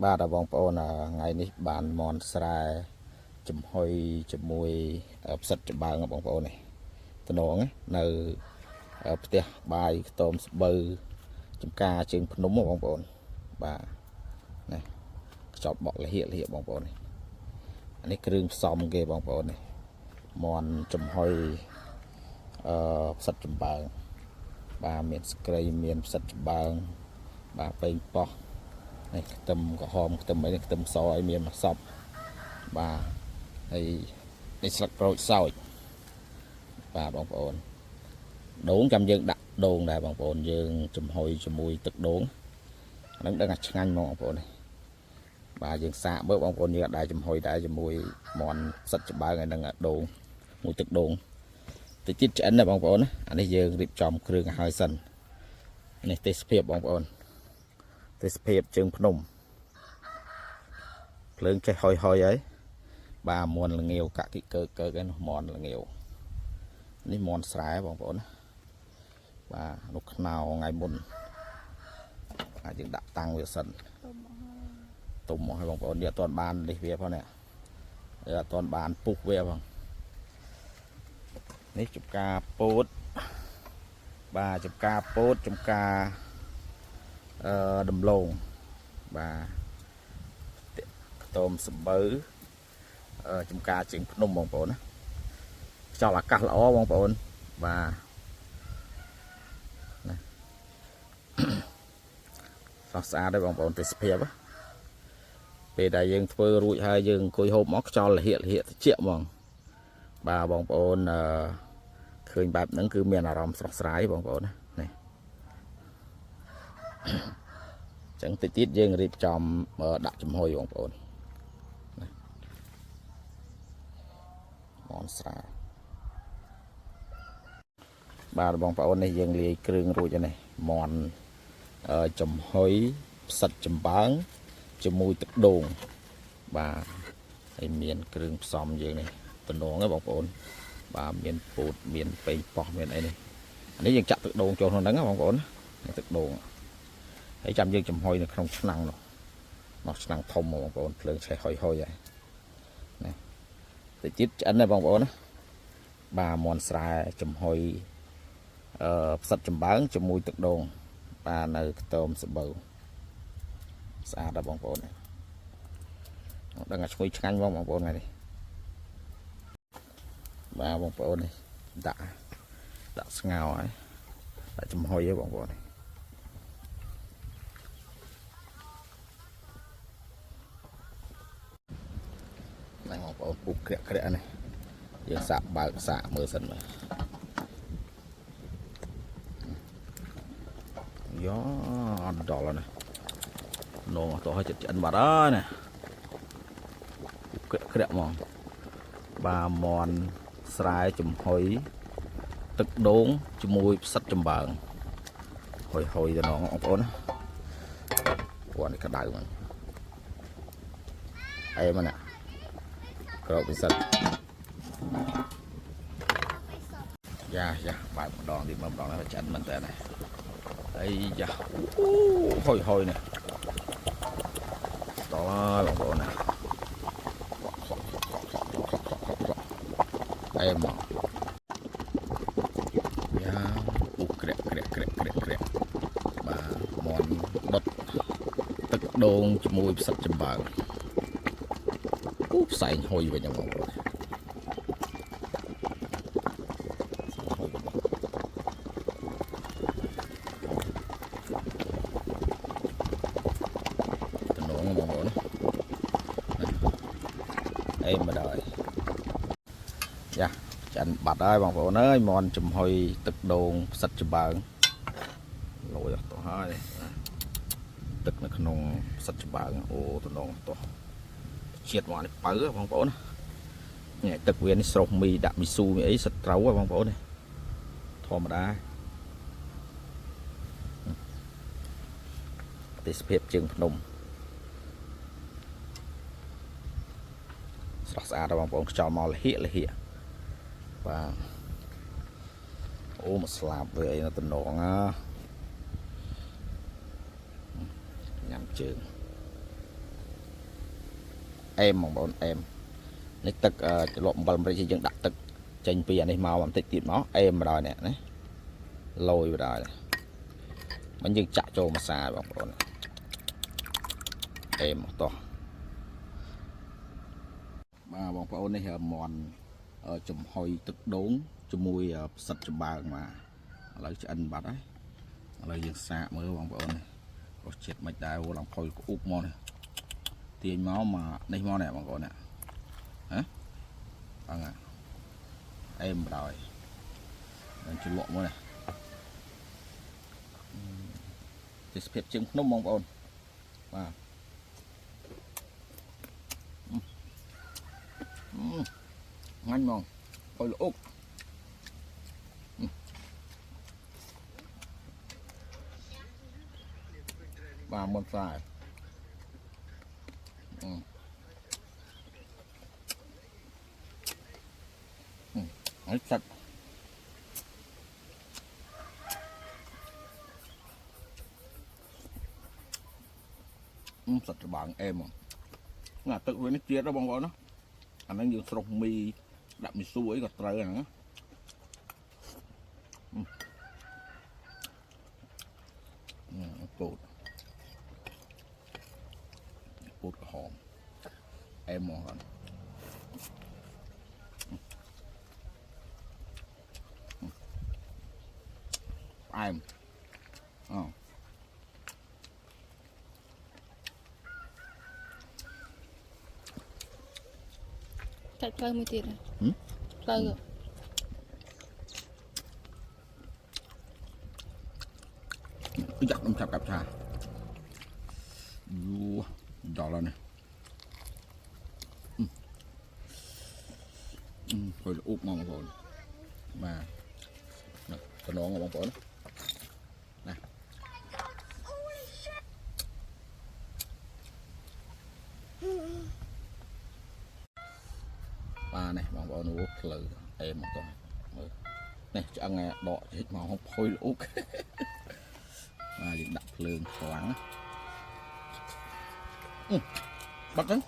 បាទបងប្អូនថ្ងៃនេះបានមនស្រែចំហុយជាមួយផ្សិតចំបើងបងប្អូននេះតំណងនៅផ្ទះបាយខ្ទមស្បូវចំការជើងភ្នំបងប្អូនបាទនេះខ្ចប់បក់លហៀកបងប្អូននេះអានេះគ្រឿងផ្សំគេបងប្អូននេះមនចំហុយផ្សិតចំបើងបាទមានស្ក្រៃមានផ្សិតចំបើងបាទប៉េងប៉ោះនេះខ្ទឹមក្រហមខ្ទឹមអីនេះខ្ទឹមសឲ្យមានមួយសពបាទហើយនេះស្លឹកក្រូចសើចបាទបងប្អូនដូងចាំយើងដាក់ដូងដែរបងប្អូនយើងចំហុយជាមួយទឹកដូងហ្នឹងដឹងថាឆ្ងាញ់ហ្មងបងប្អូននេះបាទយើងសាកមើលបងប្អូនយើងអាចចំហុយដែរជាមួយមន់ផ្សិតចំបើងហើយនឹងដូងមួយទឹកដូងតិចទៀតឆ្អិនណាបងប្អូនណាអានេះយើងរៀបចំគ្រឿងឲ្យហើយសិននេះទេសភាពបងប្អូនទេសភាពជើងភ្នំភ្លើងចេះហុយហើយបាទមន់ល្ងាវកាក់គិកើកើឯនោះមន់ល្ងាវនេះមន់ស្រែបងប្អូនណាបាទនោះខ្នោថ្ងៃមុនអាចយើងដាក់តាំងវាសិនទុំមកឲ្យបងប្អូននេះអត់ទាន់បាននេះវាផងនេះអត់ទាន់បានពុះវាផងនេះចំការពោតបាទចំការពោតចំការដំឡូងបាទខ្ទមសម្បូវចំការជើងភ្នំបងប្អូនណាខ្យល់អាកាសល្អបងប្អូនបាទណាស្អាតទេបងប្អូនទេសភាពពេលដែលយើងធ្វើរួចហើយយើងអង្គុយហូបមកខ្យល់លហៀកត្រជាក់ហ្មងបាទបងប្អូនឃើញបែបហ្នឹងគឺមានអារម្មណ៍ស្រស់ស្រាយបងប្អូនណានេះចឹងតិចទៀតយើងរៀបចំដាក់ចំហុយបងប្អូនមនស្រាបាទបងប្អូននេះយើងលាយគ្រឿងរួចហើយនេះមនចំហុយផ្សិតចំបើងជាមួយទឹកដូងបាទហើយមានគ្រឿងផ្សំយើងនេះតំណងហ្នឹងបងប្អូនបាទមានពោតមានប៉េងប៉ោះមានអីនេះអានេះយើងចាក់ទឹកដូងចូលក្នុងហ្នឹងបងប្អូនទឹកដូងហើយចាំយើងចំហុយនៅក្នុងឆ្នាំងនោះឆ្នាំងធំបងប្អូនភ្លើងឆេះហុយហើយណាតិចទៀតឆ្អិនដែរបងប្អូនណាបាទមន់ស្រែចំហុយផ្សិតចំបើងជាមួយទឹកដូងបាទនៅខ្ទមស្បូវស្អាតដែរបងប្អូនដឹងថាឈ្ងុយឆ្ងាញ់បងប្អូនថ្ងៃនេះបាទបងប្អូននេះដាក់ស្ងោរហើយដាក់ចំហុយហើយបងប្អូននេះបងប្អូនពុះក្រាក់នេះយើងសាកបើកសាកមើលសិនមើលយោអត់ដល់ណានងអត់ទៅឲ្យចិត្តឆ្អិនបាត់ហើយណាក្រាក់ហ្មងបាទមន់ស្រែចំហុយទឹកដូងជាមួយផ្សិតចំបើងហុយទៅនងបងប្អូនណាគាត់នេះក្តៅហ្នឹងអីមកណាក្រោបផ្សិតយ៉ាបើកម្ដងទីម្ដងហើយឆ្អិនមែនតើណាអីយ៉ាហុយនេះដល់ហើយបងប្អូនណាអេមកយ៉ាពុះក្រាក់បាទមន់ដុតទឹកដូងជាមួយផ្សិតចំបើងផ្សែងហុយវិញបងប្អូនអេមកដល់យ៉ាចាន់បាត់ហើយបងប្អូនអើយមន់ចំហុយទឹកដូងផ្សិតចំបើងលយអត់ទៅហើយទឹកនៅក្នុងផ្សិតចំបើងអូតំណងទៅជាតិមកនេះបើបងប្អូននេះទឹកវានេះស្រុះមីដាក់មីស៊ូមីអីសិតត្រូវហ៎បងប្អូននេះធម្មតាទេសភាពជើងភ្នំស្រស់ស្អាតបងប្អូនខ្យល់មកលហៀកបាទអូមកស្លាប់វាអីនៅតំណងណាញ៉ាំជើង em bằng bọn em lấyទឹកlộn bầm rồi chỉ dừng đặtទឹកchanh pi này màu làm thịt nó em rồi nè đấy lôi rồi mình dừng chặt cho mà xài bằng bọn em to mà bằng bọn này mòn chùm hôiទឹកđốn chùm mùi sạch chùm bàng mà lấy cho anh bát đấy lấy dừng xạ mới bằng bọn này có chết mạch đai vô làm phôi của úp mòn này tiền máu mà đây món này bằng bọn nè hả bằng à em rồi mình chịu lộn quá này thì sẽ trứng nó mong ôn và ngon ngon ôi lỗ và một vài ấy sạch sạch cho bạn em là tự với nó chia ra bằng nó anh đang dùng sọc mì đậm mì suối còn trời nữa cột cột hòm em mòn hẳn em chạy plơ mới tiền này plơ cứ chặt chặt cặp trà đỏ lên này rồi úp ngon rồi mà cái nó ngon bóng này ba này bóng bóng nó úp lử em một con này cho ăn nghe đọ hết màu không phôi úp mà đặt lương thoáng bắt đấy